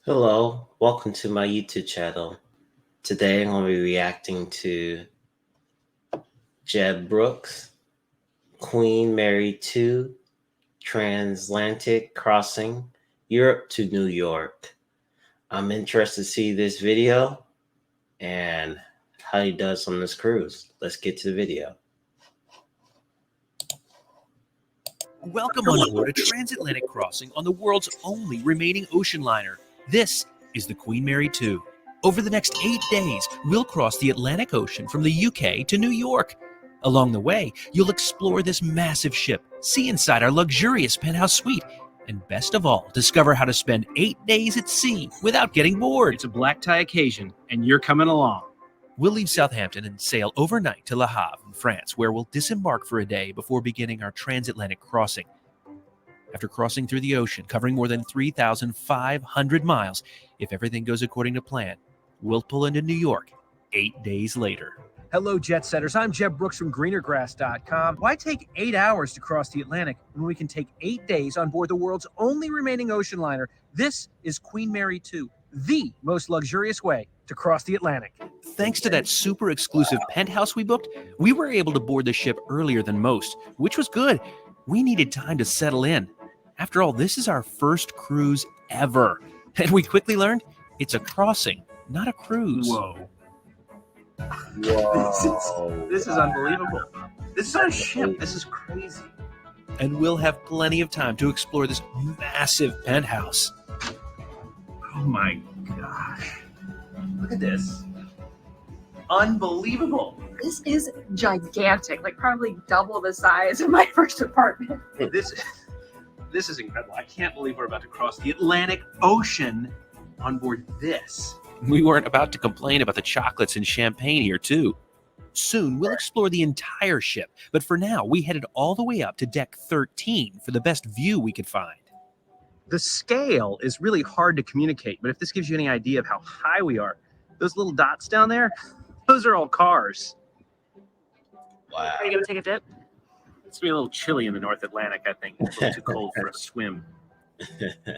Hello, welcome to my YouTube channel. Today I'm going to be reacting to Jeb Brooks, Queen Mary 2, Transatlantic crossing Europe to New York. I'm interested to see this video and how he does on this cruise. Let's get to the video. Welcome on board a transatlantic crossing on the world's only remaining ocean liner. This is the Queen Mary 2. Over the next 8 days, we'll cross the Atlantic Ocean from the UK to New York. Along the way, you'll explore this massive ship, see inside our luxurious penthouse suite, and best of all, discover how to spend 8 days at sea without getting bored. It's a black tie occasion, and you're coming along. We'll leave Southampton and sail overnight to Le Havre in France, where we'll disembark for a day before beginning our transatlantic crossing. After crossing through the ocean, covering more than 3,500 miles, if everything goes according to plan, we'll pull into New York 8 days later. Hello, jet setters. I'm Jeb Brooks from greenergrass.com. Why take 8 hours to cross the Atlantic when we can take 8 days on board the world's only remaining ocean liner? This is Queen Mary 2, the most luxurious way to cross the Atlantic. Thanks to that super exclusive penthouse we booked, we were able to board the ship earlier than most, which was good. We needed time to settle in. After all, this is our first cruise ever. And we quickly learned it's a crossing, not a cruise. Whoa. This is unbelievable. This is our ship. This is crazy. And we'll have plenty of time to explore this massive penthouse. Oh my gosh. Look at this. Unbelievable. This is gigantic, like probably double the size of my first apartment. This is incredible. I can't believe we're about to cross the Atlantic Ocean on board this. We weren't about to complain about the chocolates and champagne here, too. Soon, we'll explore the entire ship, but for now, we headed all the way up to deck 13 for the best view we could find. The scale is really hard to communicate, but if this gives you any idea of how high we are, those little dots down there, those are all cars. Wow. Are you gonna take a dip? It's gonna be a little chilly in the North Atlantic, I think. It's a little too cold for a swim.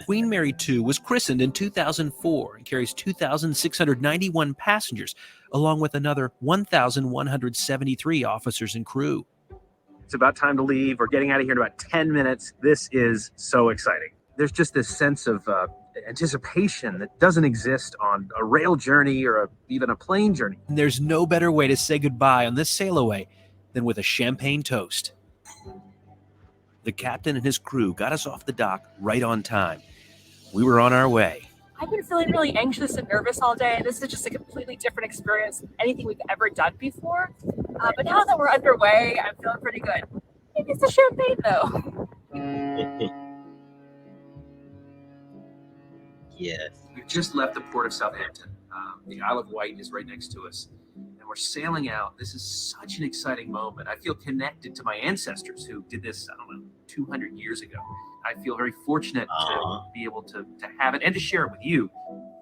Queen Mary 2 was christened in 2004 and carries 2,691 passengers, along with another 1,173 officers and crew. It's about time to leave. We're getting out of here in about 10 minutes. This is so exciting. There's just this sense of anticipation that doesn't exist on a rail journey or even a plane journey. And there's no better way to say goodbye on this sail away than with a champagne toast. The captain and his crew got us off the dock right on time. We were on our way. I've been feeling really anxious and nervous all day. This is just a completely different experience than anything we've ever done before. But now that we're underway, I'm feeling pretty good. Maybe it's the champagne, though. Yes. We've just left the port of Southampton. The Isle of Wight is right next to us. And we're sailing out. This is such an exciting moment. I feel connected to my ancestors who did this, 200 years ago. I feel very fortunate to be able to have it and to share it with you.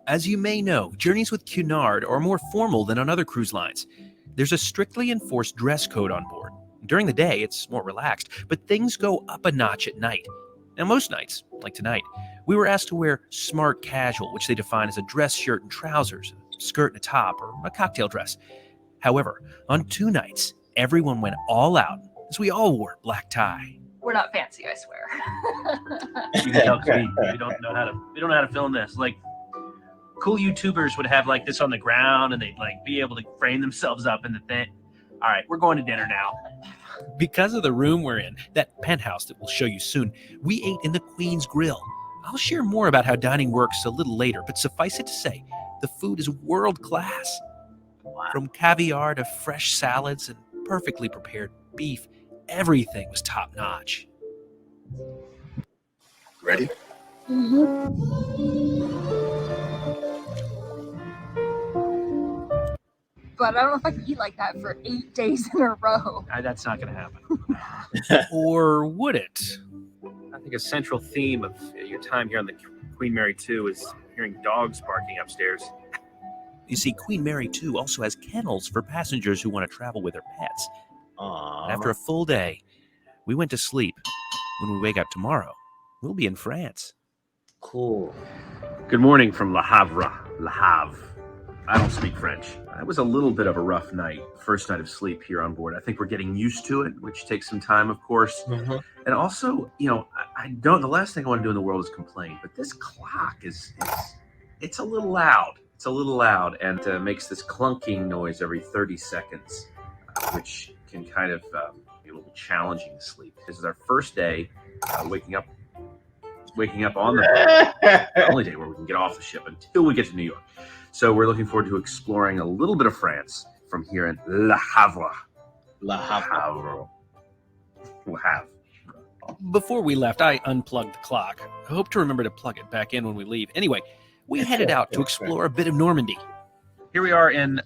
As you may know, journeys with Cunard are more formal than on other cruise lines. There's a strictly enforced dress code on board. During the day, it's more relaxed, but things go up a notch at night. Now, most nights, like tonight, we were asked to wear smart casual, which they define as a dress shirt and trousers, a skirt and a top, or a cocktail dress. However, on 2 nights, everyone went all out as we all wore black tie. We're not fancy, I swear. You can tell we don't know how to film this. Like, cool YouTubers would have like this on the ground and they'd like be able to frame themselves up in the thing. All right, we're going to dinner now. Because of the room we're in, that penthouse that we'll show you soon, we ate in the Queen's Grill. I'll share more about how dining works a little later, but suffice it to say, the food is world class. From caviar to fresh salads and perfectly prepared beef, everything was top notch. Ready? But I don't know if I can eat like that for 8 days in a row. That's not going to happen. Or would it? I think a central theme of your time here on the Queen Mary 2 is hearing dogs barking upstairs. You see, Queen Mary 2 also has kennels for passengers who want to travel with their pets. And after a full day, we went to sleep. When we wake up tomorrow, we'll be in France. Cool. Good morning from Le Havre. Le Havre. I don't speak French. It was a little bit of a rough night, first night of sleep here on board. I think we're getting used to it, which takes some time, of course. Mhm. And also, I don't. The last thing I want to do in the world is complain. But this clock it's a little loud. It's a little loud and makes this clunking noise every 30 seconds, which can kind of be a little challenging to sleep. This is our first day waking up on the only day where we can get off the ship until we get to New York. So we're looking forward to exploring a little bit of France from here in Le Havre. Le Havre. Le Havre. Before we left, I unplugged the clock. I hope to remember to plug it back in when we leave. Anyway, we headed out to explore a bit of Normandy. Here we are in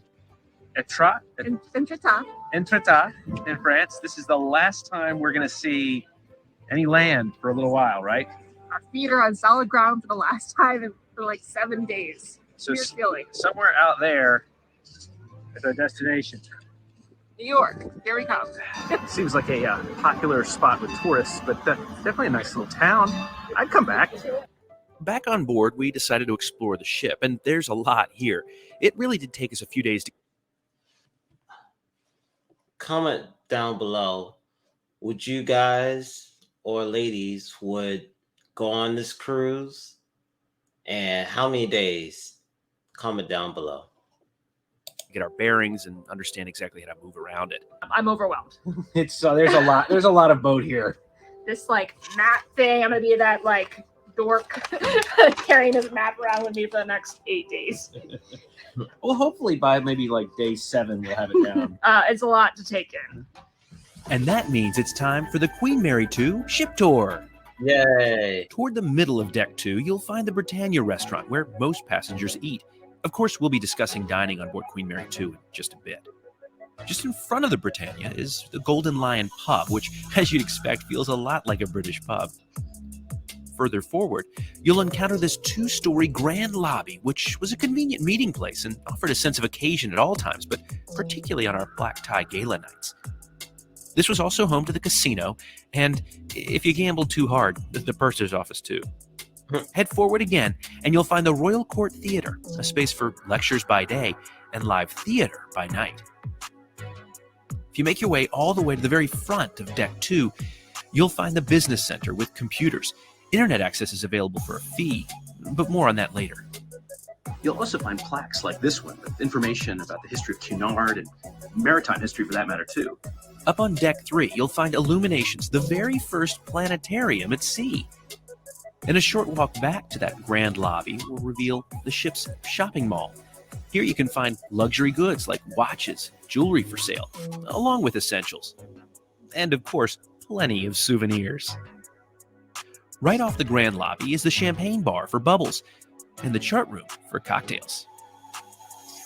Etretat, Entretat. in France. This is the last time we're going to see any land for a little while, right? Our feet are on solid ground for the last time for like 7 days. So Weird feeling. somewhere out there is our destination. New York, here we come. Seems like a popular spot with tourists, but definitely a nice little town. I'd come back. Back on board, we decided to explore the ship, and there's a lot here. It really did take us a few days to... Comment down below. Would you guys or ladies would go on this cruise? And how many days? Comment down below. get our bearings and understand exactly how to move around it. I'm overwhelmed. It's there's a lot of boat here. This like map thing, I'm gonna be that like dork carrying this map around with me for the next 8 days. Well, hopefully by maybe like day 7 we'll have it down. It's a lot to take in. And that means it's time for the Queen Mary 2 ship tour. Yay! Toward the middle of Deck 2, you'll find the Britannia restaurant where most passengers eat. Of course, we'll be discussing dining on board Queen Mary 2 in just a bit. Just in front of the Britannia is the Golden Lion pub, which, as you'd expect, feels a lot like a British pub. Further forward, you'll encounter this 2-story grand lobby, which was a convenient meeting place and offered a sense of occasion at all times, but particularly on our black tie gala nights. This was also home to the casino, and if you gambled too hard, the purser's office too. Head forward again, and you'll find the Royal Court Theatre, a space for lectures by day and live theater by night. If you make your way all the way to the very front of Deck 2, you'll find the business center with computers. Internet access is available for a fee, but more on that later. You'll also find plaques like this one with information about the history of Cunard and maritime history for that matter too. Up on Deck 3, you'll find Illuminations, the very first planetarium at sea. And a short walk back to that grand lobby will reveal the ship's shopping mall. Here you can find luxury goods like watches, jewelry for sale, along with essentials. And of course, plenty of souvenirs. Right off the grand lobby is the champagne bar for bubbles and the chart room for cocktails.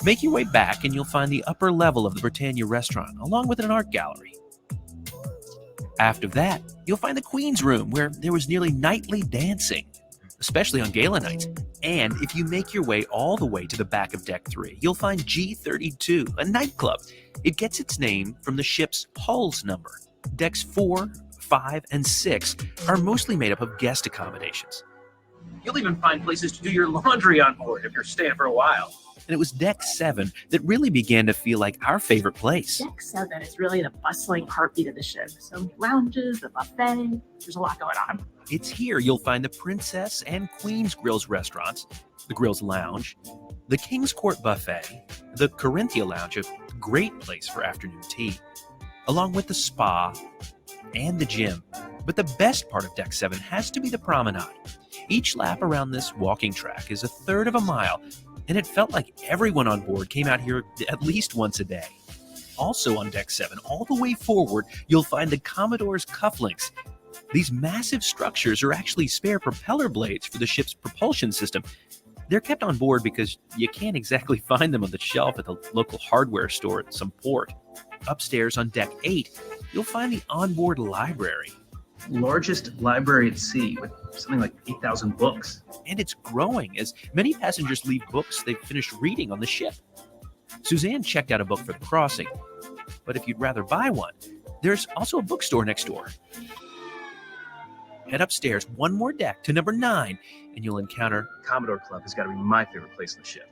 Make your way back and you'll find the upper level of the Britannia restaurant, along with an art gallery. After that, you'll find the Queen's Room, where there was nearly nightly dancing, especially on gala nights. And if you make your way all the way to the back of Deck 3, you'll find G32, a nightclub. It gets its name from the ship's hull's number. Decks 4, 5, and 6 are mostly made up of guest accommodations. You'll even find places to do your laundry on board if you're staying for a while. And it was Deck 7 that really began to feel like our favorite place. Deck 7 is really the bustling heartbeat of the ship. So lounges, the buffet, there's a lot going on. It's here you'll find the Princess and Queen's Grills restaurants, the Grills Lounge, the King's Court Buffet, the Corinthia Lounge, a great place for afternoon tea, along with the spa and the gym. But the best part of Deck 7 has to be the promenade. Each lap around this walking track is a third of a mile, and it felt like everyone on board came out here at least once a day. Also on Deck 7, all the way forward, you'll find the Commodore's cufflinks. These massive structures are actually spare propeller blades for the ship's propulsion system. They're kept on board because you can't exactly find them on the shelf at the local hardware store at some port. Upstairs on Deck 8, you'll find the onboard library. Largest library at sea with something like 8,000 books. And it's growing as many passengers leave books they've finished reading on the ship. Suzanne checked out a book for the crossing, but if you'd rather buy one, there's also a bookstore next door. Head upstairs one more deck to number 9, and you'll encounter Commodore Club has got to be my favorite place on the ship.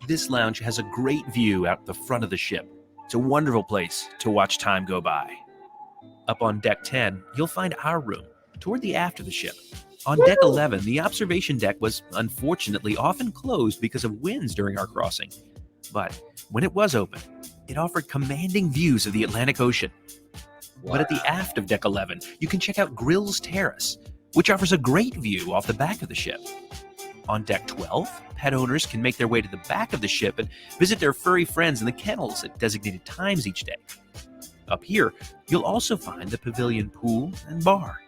this lounge. Has a great view out the front of the ship. It's a wonderful place to watch time go by. Up on deck 10, you'll find our room, toward the aft of the ship. On deck 11, the observation deck was unfortunately often closed because of winds during our crossing. But when it was open, it offered commanding views of the Atlantic Ocean. But at the aft of deck 11, you can check out Grill's Terrace, which offers a great view off the back of the ship. On deck 12, pet owners can make their way to the back of the ship and visit their furry friends in the kennels at designated times each day. Up here, you'll also find the pavilion pool and bar.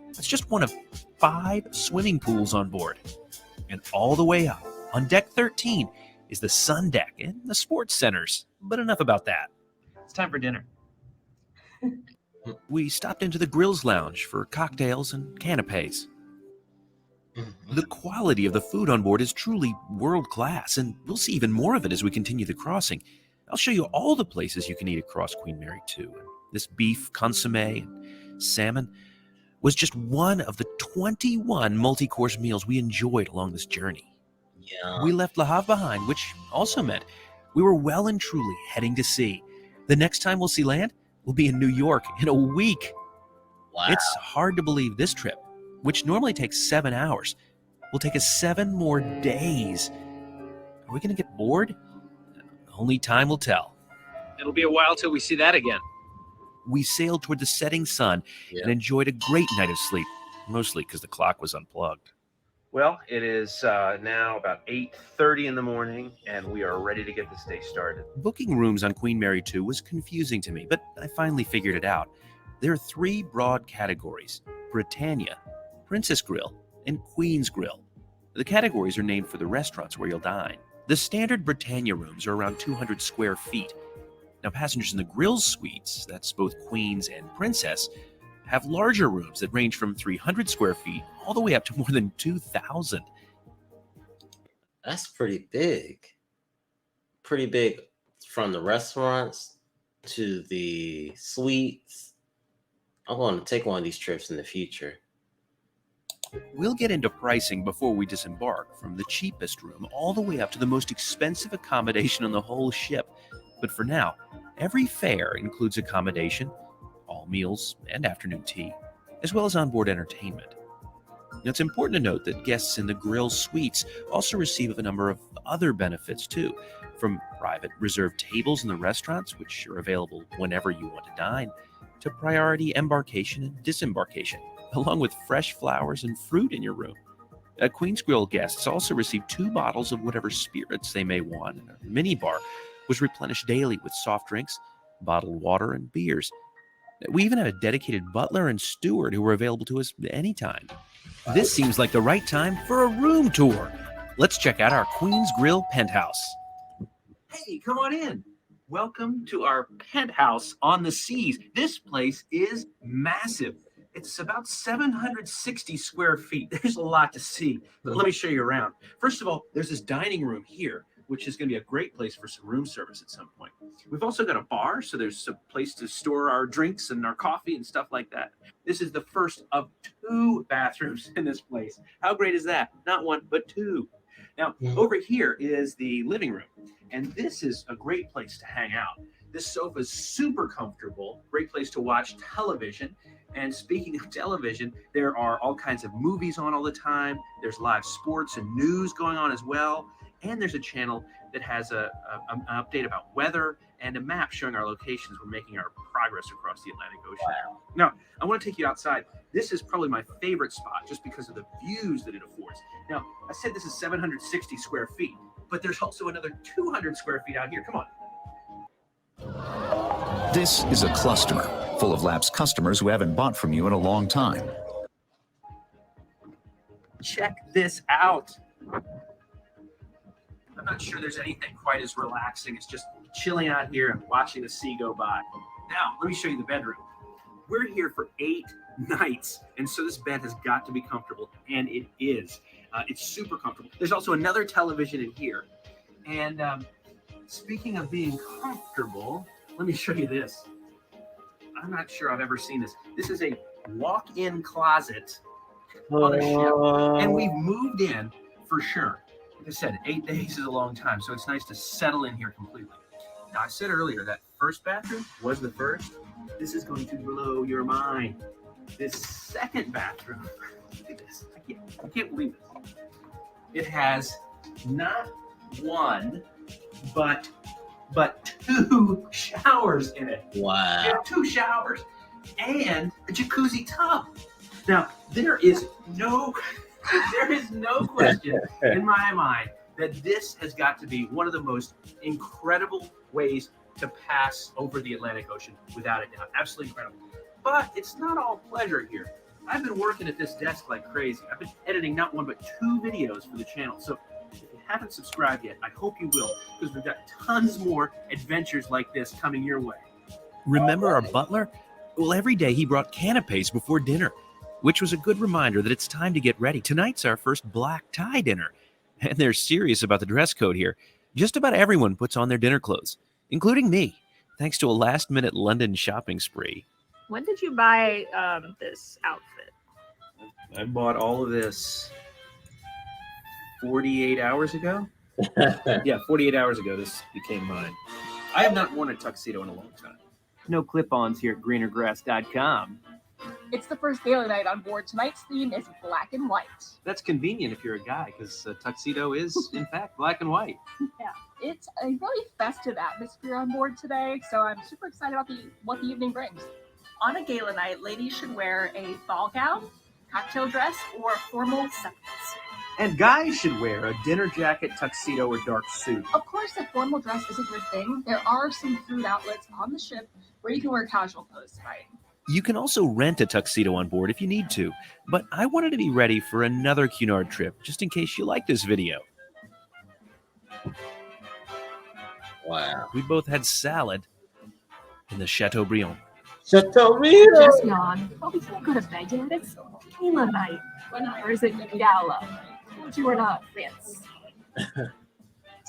It's just one of 5 swimming pools on board. And all the way up, on deck 13, is the sun deck and the sports centers. But enough about that. It's time for dinner. We stopped into the Grills Lounge for cocktails and canapes. The quality of the food on board is truly world class, and we'll see even more of it as we continue the crossing. I'll show you all the places you can eat across Queen Mary 2. This beef consomme and salmon was just one of the 21 multi-course meals we enjoyed along this journey. Yeah. We left Le Havre behind, which also meant we were well and truly heading to sea. The next time we'll see land will be in New York in a week. Wow. It's hard to believe this trip, which normally takes 7 hours, will take us 7 more days. Are we going to get bored? Only time will tell. It'll be a while till we see that again. We sailed toward the setting sun and enjoyed a great night of sleep, mostly because the clock was unplugged. Well, it is now about 8:30 in the morning, and we are ready to get this day started. Booking rooms on Queen Mary 2 was confusing to me, but I finally figured it out. There are 3 broad categories: Britannia, Princess Grill, and Queen's Grill. The categories are named for the restaurants where you'll dine. The standard Britannia rooms are around 200 square feet. Now, passengers in the Grill suites, that's both Queen's and Princess, have larger rooms that range from 300 square feet all the way up to more than 2,000. That's pretty big. Pretty big, from the restaurants to the suites. I want to take one of these trips in the future. We'll get into pricing before we disembark, from the cheapest room all the way up to the most expensive accommodation on the whole ship. But for now, every fare includes accommodation, all meals, and afternoon tea, as well as onboard entertainment. Now, it's important to note that guests in the Grill suites also receive a number of other benefits too, from private reserved tables in the restaurants, which are available whenever you want to dine, to priority embarkation and disembarkation, along with fresh flowers and fruit in your room. Queen's Grill guests also receive 2 bottles of whatever spirits they may want, and a mini bar was replenished daily with soft drinks, bottled water, and beers. We even had a dedicated butler and steward who were available to us anytime. This seems like the right time for a room tour. Let's check out our Queen's Grill penthouse. Hey, come on in. Welcome to our penthouse on the seas. This place is massive. It's about 760 square feet. There's a lot to see, but let me show you around. First of all, there's this dining room here, which is going to be a great place for some room service at some point. We've also got a bar, so there's a place to store our drinks and our coffee and stuff like that. This is the first of 2 bathrooms in this place. How great is that? Not 1, but 2. Now, over here is the living room, and this is a great place to hang out. This sofa is super comfortable, great place to watch television. And speaking of television, there are all kinds of movies on all the time. There's live sports and news going on as well. And there's a channel that has an update about weather and a map showing our locations. We're making our progress across the Atlantic Ocean. Wow. Now, I want to take you outside. This is probably my favorite spot just because of the views that it affords. Now, I said this is 760 square feet, but there's also another 200 square feet out here. Come on. This is a cluster full of lapsed customers who haven't bought from you in a long time. Check this out. I'm not sure there's anything quite as relaxing as just chilling out here and watching the sea go by. Now, let me show you the bedroom. We're here for 8 nights, and so this bed has got to be comfortable, and it is. It's super comfortable. There's also another television in here. And speaking of being comfortable, let me show you this. I'm not sure I've ever seen this. This is a walk-in closet on a ship. And we've moved in for sure. Like I said, 8 days is a long time, so it's nice to settle in here completely. Now, I said earlier that first bathroom was the first. This is going to blow your mind. This second bathroom, look at this. I can't believe this. It has not one, but 2 showers in it. Wow. There are 2 showers and a jacuzzi tub. Now, there is no question in my mind that this has got to be one of the most incredible ways to pass over the Atlantic Ocean, without a doubt. Absolutely incredible. But it's not all pleasure here. I've been working at this desk like crazy. I've been editing not 1 but 2 videos for the channel. So if you haven't subscribed yet, I hope you will, because we've got tons more adventures like this coming your way. Remember our butler? Well, every day he brought canapes before dinner, which was a good reminder that it's time to get ready. Tonight's our first black tie dinner, and they're serious about the dress code here. Just about everyone puts on their dinner clothes, including me, thanks to a last-minute London shopping spree. When did you buy this outfit? I bought all of this 48 hours ago. Yeah, 48 hours ago this became mine. I have not worn a tuxedo in a long time. No clip-ons here at greenergrass.com. It's the first gala night on board. Tonight's theme is black and white. That's convenient if you're a guy, because a tuxedo is, in fact, black and white. Yeah, it's a really festive atmosphere on board today, so I'm super excited about what the evening brings. On a gala night, ladies should wear a ball gown, cocktail dress, or formal septums. And guys should wear a dinner jacket, tuxedo, or dark suit. Of course, a formal dress is a good thing. There are some food outlets on the ship where you can wear casual clothes tonight. You can also rent a tuxedo on board if you need to, but I wanted to be ready for another Cunard trip, just in case you like this video. Wow. We both had salad in the Chateaubriand. Chateaubriand. Just yawn. Oh, we can't go to bed yet. It's gala night. Or is it gala? Told you we're not France.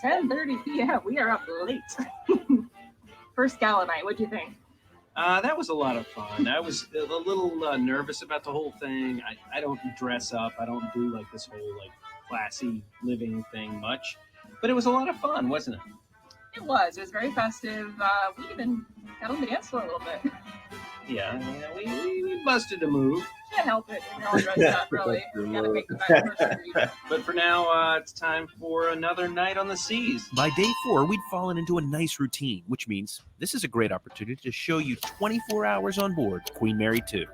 10:30 p.m. We are up late. First gala night. What'd you think? That was a lot of fun. I was a little nervous about the whole thing. I don't dress up. I don't do like this whole like classy living thing much. But it was a lot of fun, wasn't it? It was. It was very festive. We even got on the dance floor a little bit. Yeah, we busted a move. Can't help it. We're all dressed up, really. Gotta make the best first read. But for now, it's time for another night on the seas. By day 4, we'd fallen into a nice routine, which means this is a great opportunity to show you 24 hours on board Queen Mary 2.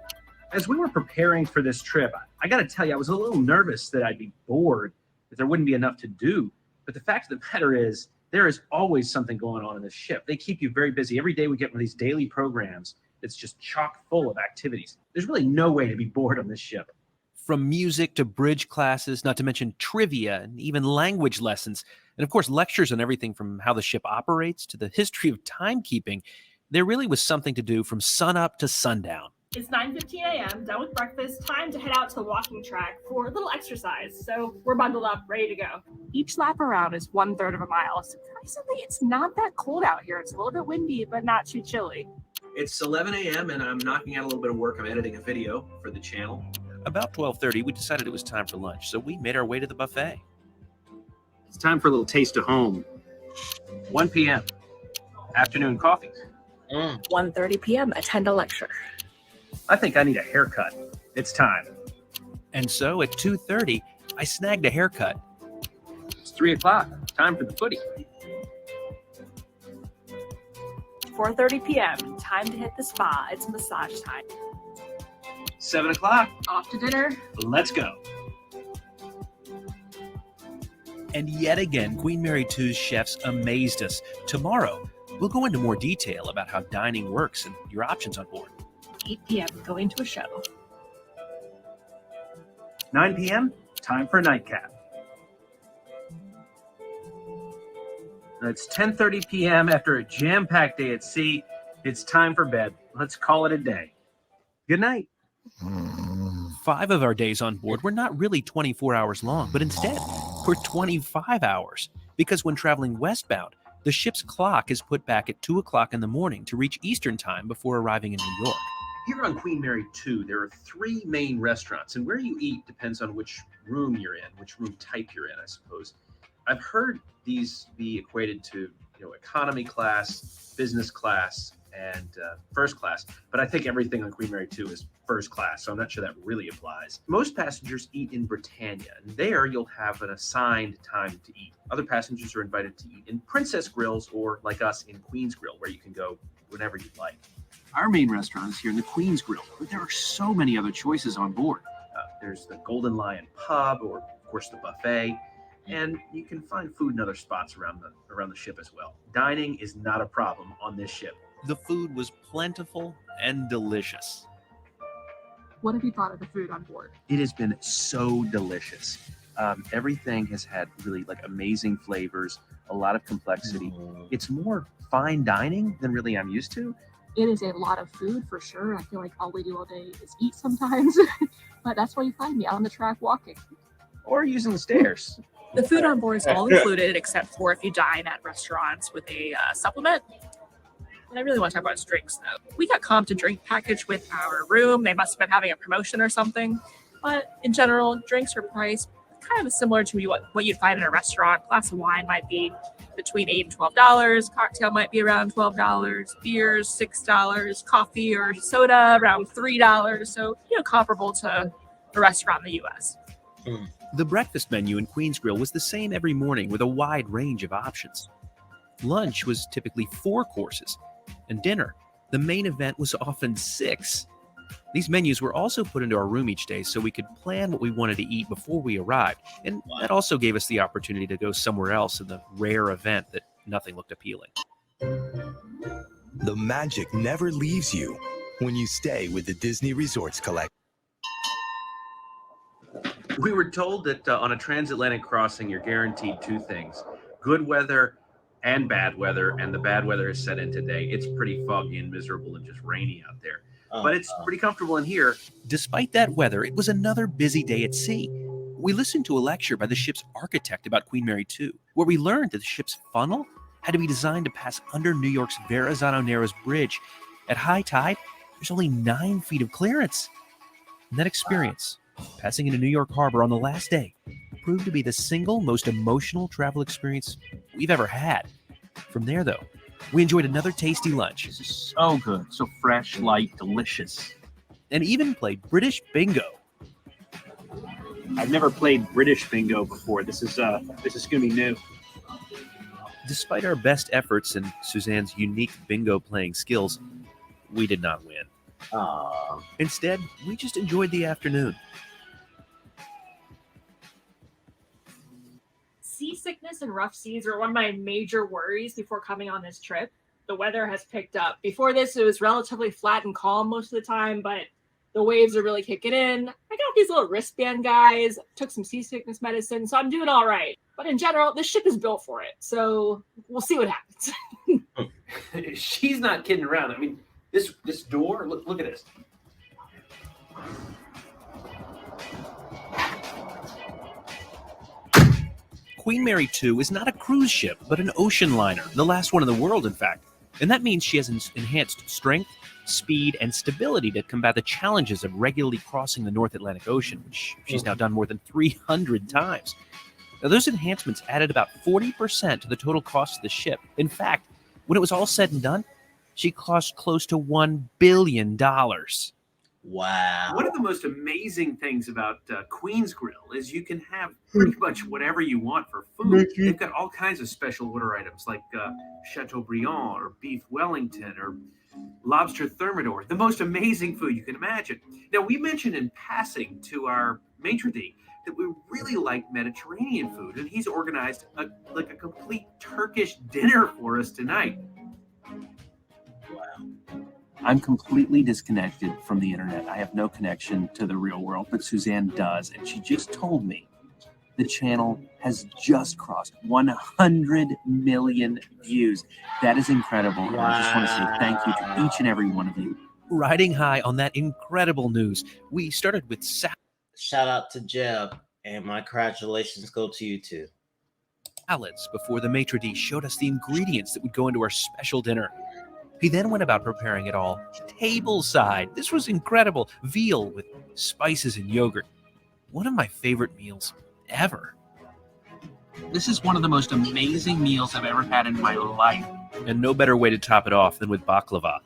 As we were preparing for this trip, I got to tell you, I was a little nervous that I'd be bored, that there wouldn't be enough to do. But the fact of the matter is, there is always something going on in this ship. They keep you very busy. Every day we get one of these daily programs that's just chock full of activities. There's really no way to be bored on this ship. From music to bridge classes, not to mention trivia and even language lessons, and of course lectures on everything from how the ship operates to the history of timekeeping, there really was something to do from sunup to sundown. It's 9:15 a.m., done with breakfast, time to head out to the walking track for a little exercise. So we're bundled up, ready to go. Each lap around is 1/3 of a mile. Surprisingly, it's not that cold out here. It's a little bit windy, but not too chilly. It's 11 a.m. and I'm knocking out a little bit of work. I'm editing a video for the channel. About 12:30, we decided it was time for lunch, so we made our way to the buffet. It's time for a little taste of home. 1 p.m. Afternoon coffee. 1:30 p.m., attend a lecture. I think I need a haircut. It's time. And so at 2:30, I snagged a haircut. It's 3 o'clock. Time for the footy. 4:30 p.m., time to hit the spa. It's massage time. 7 o'clock. Off to dinner. Let's go. And yet again, Queen Mary 2's chefs amazed us. Tomorrow, we'll go into more detail about how dining works and your options on board. 8 p.m., going to a show. 9 p.m., time for a nightcap. It's 10:30 p.m. after a jam-packed day at sea. It's time for bed. Let's call it a day. Good night. 5 of our days on board were not really 24 hours long, but instead were 25 hours. Because when traveling westbound, the ship's clock is put back at 2 o'clock in the morning to reach Eastern time before arriving in New York. Here on Queen Mary 2, there are 3 main restaurants, and where you eat depends on which room you're in, which room type you're in, I suppose. I've heard these be equated to, economy class, business class, and first class, but I think everything on Queen Mary 2 is first class, so I'm not sure that really applies. Most passengers eat in Britannia, and there you'll have an assigned time to eat. Other passengers are invited to eat in Princess Grills, or like us, in Queen's Grill, where you can go whenever you'd like. Our main restaurant is here in the Queen's Grill, but there are so many other choices on board. There's the Golden Lion Pub, or of course the buffet, and you can find food in other spots around the ship as well. Dining is not a problem on this ship. The food was plentiful and delicious. What have you thought of the food on board? It has been so delicious. Everything has had really amazing flavors, a lot of complexity. It's more fine dining than really I'm used to. It is a lot of food for sure. I feel like all we do all day is eat sometimes, but that's why you find me out on the track walking. Or using the stairs. The food on board is all included except for if you dine at restaurants with a supplement. And I really want to talk about drinks though. We got comped a drink package with our room. They must have been having a promotion or something. But in general, drinks are priced kind of similar to what you'd find in a restaurant. A glass of wine might be between $8 and $12. Cocktail might be around $12. Beers, $6. Coffee or soda around $3. So, comparable to a restaurant in the U.S. The breakfast menu in Queen's Grill was the same every morning with a wide range of options. Lunch was typically 4 courses, and dinner, the main event, was often 6. These menus were also put into our room each day so we could plan what we wanted to eat before we arrived, and that also gave us the opportunity to go somewhere else in the rare event that nothing looked appealing. The magic never leaves you when you stay with the Disney Resorts Collection. We were told that on a transatlantic crossing, you're guaranteed 2 things: good weather and bad weather, and the bad weather is set in today. It's pretty foggy and miserable and just rainy out there. But it's pretty comfortable in here. Despite that weather, it was another busy day at sea. We listened to a lecture by the ship's architect about Queen Mary 2, where we learned that the ship's funnel had to be designed to pass under New York's Verrazano Narrows Bridge. At high tide, there's only 9 feet of clearance. And that experience, passing into New York Harbor on the last day, proved to be the single most emotional travel experience we've ever had. From there, though, we enjoyed another tasty lunch. This is so good, so fresh, light, delicious. And even played British bingo. I've never played British bingo before. This is going to be new. Despite our best efforts and Suzanne's unique bingo playing skills, we did not win. Instead, we just enjoyed the afternoon. Seasickness and rough seas are one of my major worries before coming on this trip. The weather has picked up. Before this, it was relatively flat and calm most of the time, but the waves are really kicking in. I got these little wristband guys, took some seasickness medicine, so I'm doing all right. But in general, this ship is built for it, so we'll see what happens. She's not kidding around. I mean, this door, look at this. Queen Mary 2 is not a cruise ship, but an ocean liner, the last one in the world, in fact. And that means she has enhanced strength, speed, and stability to combat the challenges of regularly crossing the North Atlantic Ocean, which she's now done more than 300 times. Now, those enhancements added about 40% to the total cost of the ship. In fact, when it was all said and done, she cost close to $1 billion. Wow. One of the most amazing things about Queen's Grill is you can have pretty much whatever you want for food. They've got all kinds of special order items like Chateaubriand or beef Wellington or lobster thermidor. The most amazing food you can imagine. Now, we mentioned in passing to our maitre d' that we really like Mediterranean food, and he's organized a complete Turkish dinner for us tonight. Wow. I'm completely disconnected from the internet. I have no connection to the real world, but Suzanne does, and she just told me the channel has just crossed 100 million views. That is incredible. Wow. I just want to say thank you to each and every one of you. Riding high on that incredible news, we started with shout out to Jeb, and my congratulations go to you too. Salads before the maitre d' showed us the ingredients that would go into our special dinner. He then went about preparing it all tableside. This was incredible. Veal with spices and yogurt. One of my favorite meals ever. This is one of the most amazing meals I've ever had in my life. And no better way to top it off than with baklava.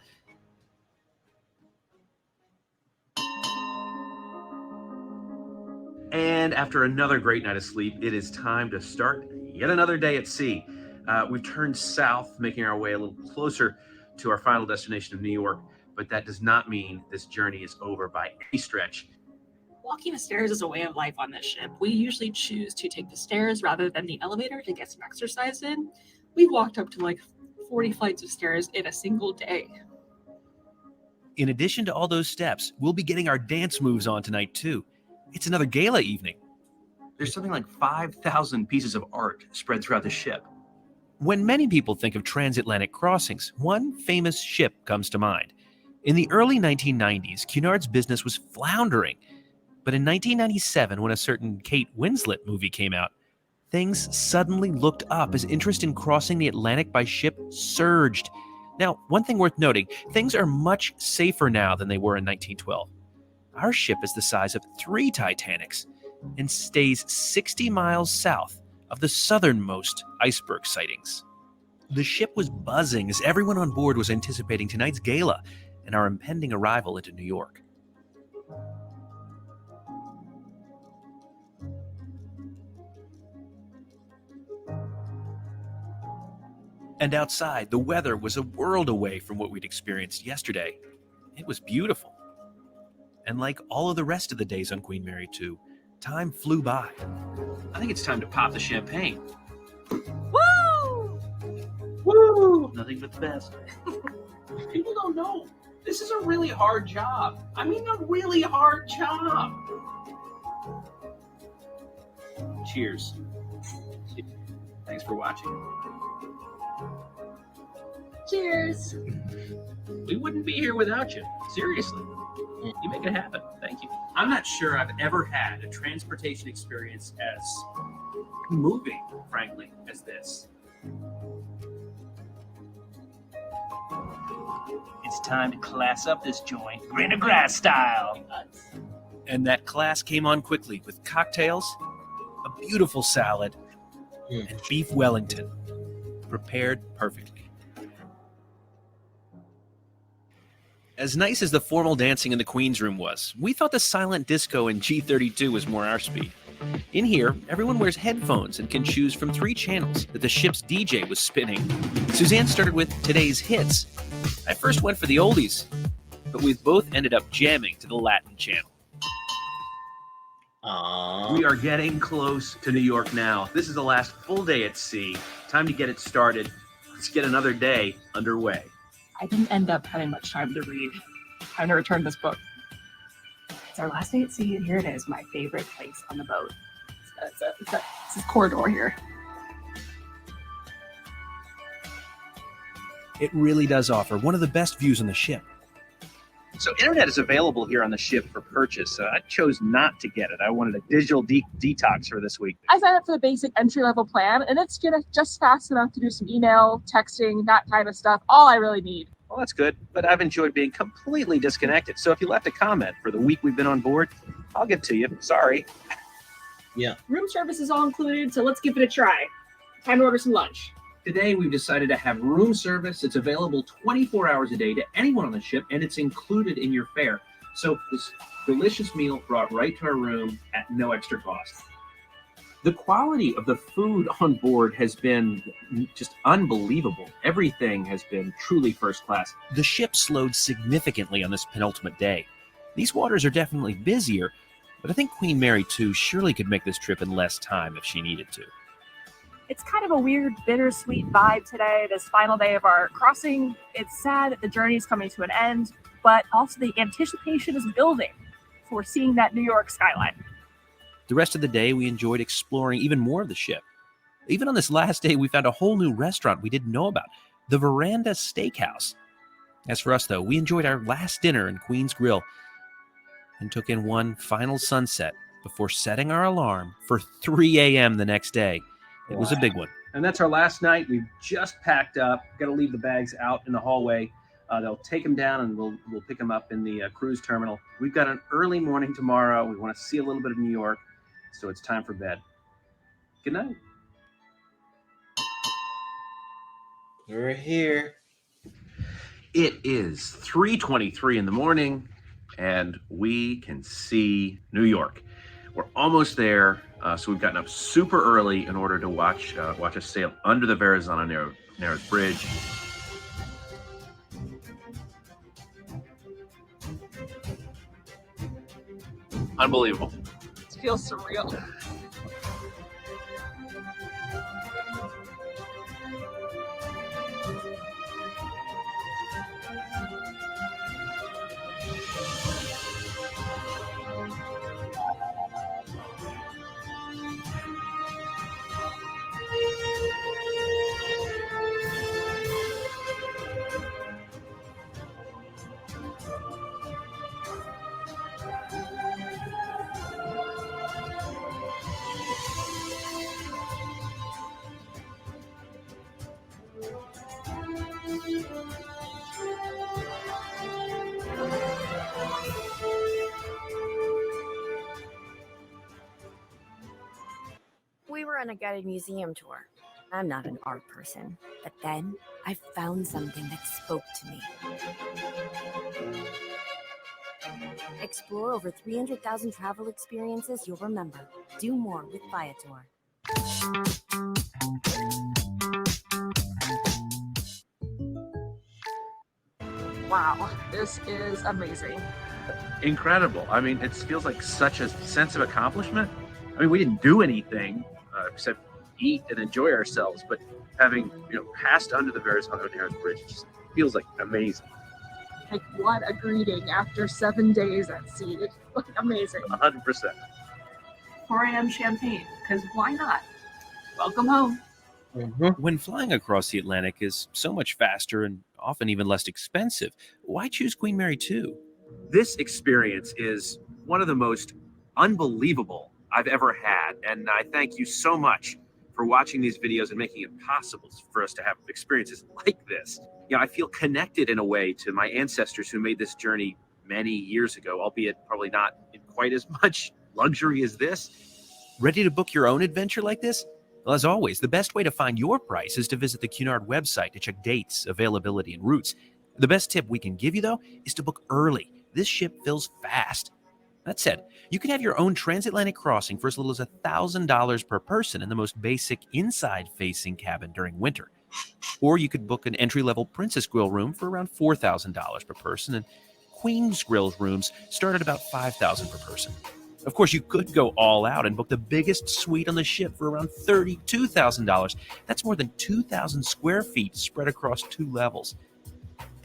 And after another great night of sleep, it is time to start yet another day at sea. We've turned south, making our way a little closer to our final destination of New York, but that does not mean this journey is over by any stretch. Walking the stairs is a way of life on this ship. We usually choose to take the stairs rather than the elevator to get some exercise in. We've walked up to like 40 flights of stairs in a single day. In addition to all those steps, we'll be getting our dance moves on tonight too. It's another gala evening. There's something like 5,000 pieces of art spread throughout the ship. When many people think of transatlantic crossings, one famous ship comes to mind. In the early 1990s, Cunard's business was floundering. But in 1997, when a certain Kate Winslet movie came out, things suddenly looked up as interest in crossing the Atlantic by ship surged. Now, one thing worth noting, things are much safer now than they were in 1912. Our ship is the size of 3 Titanics and stays 60 miles south of the southernmost iceberg sightings. The ship was buzzing as everyone on board was anticipating tonight's gala and our impending arrival into New York. And outside, the weather was a world away from what we'd experienced yesterday. It was beautiful. And like all of the rest of the days on Queen Mary 2, time flew by. I think it's time to pop the champagne. Woo! Woo! Nothing but the best. People don't know. This is a really hard job. I mean, a really hard job. Cheers. Thanks for watching. Cheers! We wouldn't be here without you. Seriously. You make it happen. Thank you. I'm not sure I've ever had a transportation experience as moving, frankly, as this. It's time to class up this joint, grain of grass style. And that class came on quickly with cocktails, a beautiful salad, and beef Wellington, prepared perfectly. As nice as the formal dancing in the Queen's room was, we thought the silent disco in G32 was more our speed. In here, everyone wears headphones and can choose from 3 channels that the ship's DJ was spinning. Suzanne started with today's hits. I first went for the oldies, but we've both ended up jamming to the Latin channel. Aww. We are getting close to New York now. This is the last full day at sea. Time to get it started. Let's get another day underway. I didn't end up having much time to read. Time to return this book. It's our last day at sea, and here it is, my favorite place on the boat. It's this corridor here. It really does offer one of the best views on the ship. So internet is available here on the ship for purchase. I chose not to get it. I wanted a digital detox for this week. I signed up for the basic entry-level plan, and it's just fast enough to do some email, texting, that kind of stuff. All I really need. Well, that's good, but I've enjoyed being completely disconnected. So if you left a comment for the week we've been on board, I'll give to you. Sorry. Yeah. Room service is all included, so let's give it a try. Time to order some lunch. Today, we've decided to have room service. It's available 24 hours a day to anyone on the ship, and it's included in your fare. So this delicious meal brought right to our room at no extra cost. The quality of the food on board has been just unbelievable. Everything has been truly first class. The ship slowed significantly on this penultimate day. These waters are definitely busier, but I think Queen Mary 2 surely could make this trip in less time if she needed to. It's kind of a weird, bittersweet vibe today, this final day of our crossing. It's sad that the journey is coming to an end, but also the anticipation is building for seeing that New York skyline. The rest of the day, we enjoyed exploring even more of the ship. Even on this last day, we found a whole new restaurant we didn't know about, the Veranda Steakhouse. As for us, though, we enjoyed our last dinner in Queen's Grill and took in one final sunset before setting our alarm for 3 a.m. the next day. It was a big one. And that's our last night. We've just packed up. Got to leave the bags out in the hallway. They'll take them down, and we'll pick them up in the cruise terminal. We've got an early morning tomorrow. We want to see a little bit of New York, so it's time for bed. Good night. We're here. It is 3:23 in the morning, and we can see New York. We're almost there, so we've gotten up super early in order to watch us sail under the Verrazano Narrows Bridge. Unbelievable. It feels surreal. We were on a guided museum tour. I'm not an art person, but then I found something that spoke to me. Explore over 300,000 travel experiences you'll remember. Do more with Viator. Wow, this is amazing. Incredible. I mean, it feels like such a sense of accomplishment. I mean, we didn't do anything except eat and enjoy ourselves, but having passed under the Verrazano Narrows Bridge just feels like amazing. Like, what a greeting after 7 days at sea. Like, amazing. 100%. 4 a.m. champagne, because why not? Welcome home. When flying across the Atlantic is so much faster and often even less expensive, why choose Queen Mary 2? This experience is one of the most unbelievable I've ever had, and I thank you so much for watching these videos and making it possible for us to have experiences like this. I feel connected in a way to my ancestors who made this journey many years ago, albeit probably not in quite as much luxury as this. Ready to book your own adventure like this? Well, as always, the best way to find your price is to visit the Cunard website to check dates, availability, and routes. The best tip we can give you, though, is to book early. This ship fills fast. That said, you can have your own transatlantic crossing for as little as $1,000 per person in the most basic inside-facing cabin during winter. Or you could book an entry-level Princess Grill room for around $4,000 per person, and Queen's Grill rooms start at about $5,000 per person. Of course, you could go all out and book the biggest suite on the ship for around $32,000. That's more than 2,000 square feet spread across 2 levels.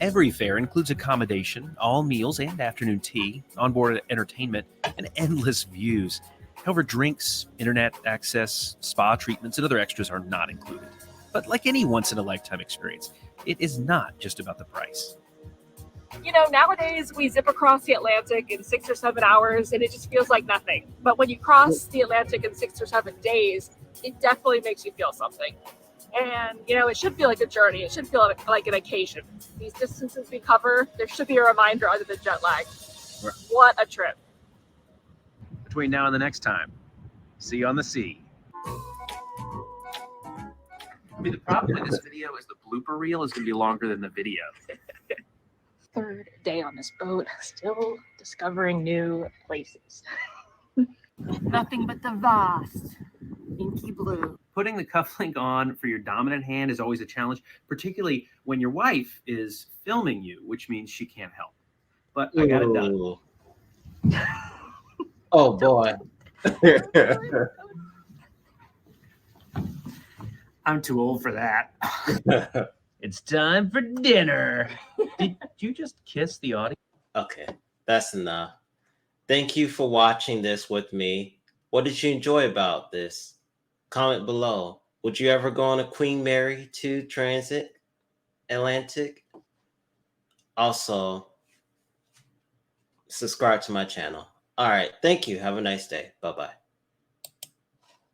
Every fare includes accommodation, all meals and afternoon tea, onboard entertainment, and endless views. However, drinks, internet access, spa treatments, and other extras are not included. But like any once-in-a-lifetime experience, it is not just about the price. Nowadays we zip across the Atlantic in 6 or 7 hours and it just feels like nothing. But when you cross the Atlantic in 6 or 7 days, it definitely makes you feel something. And, it should feel like a journey. It should feel like an occasion. These distances we cover, there should be a reminder other than jet lag. Right. What a trip. Between now and the next time, see you on the sea. I mean, the problem with this video is the blooper reel is going to be longer than the video. 3rd day on this boat, still discovering new places. Nothing but the vast, inky blue. Putting the cufflink on for your dominant hand is always a challenge, particularly when your wife is filming you, which means she can't help. But I got it done. Oh, boy. I'm too old for that. It's time for dinner. Did you just kiss the audience? Okay, that's enough. Thank you for watching this with me. What did you enjoy about this? Comment below. Would you ever go on a Queen Mary 2 Transatlantic? Also, subscribe to my channel. All right, thank you. Have a nice day. Bye-bye.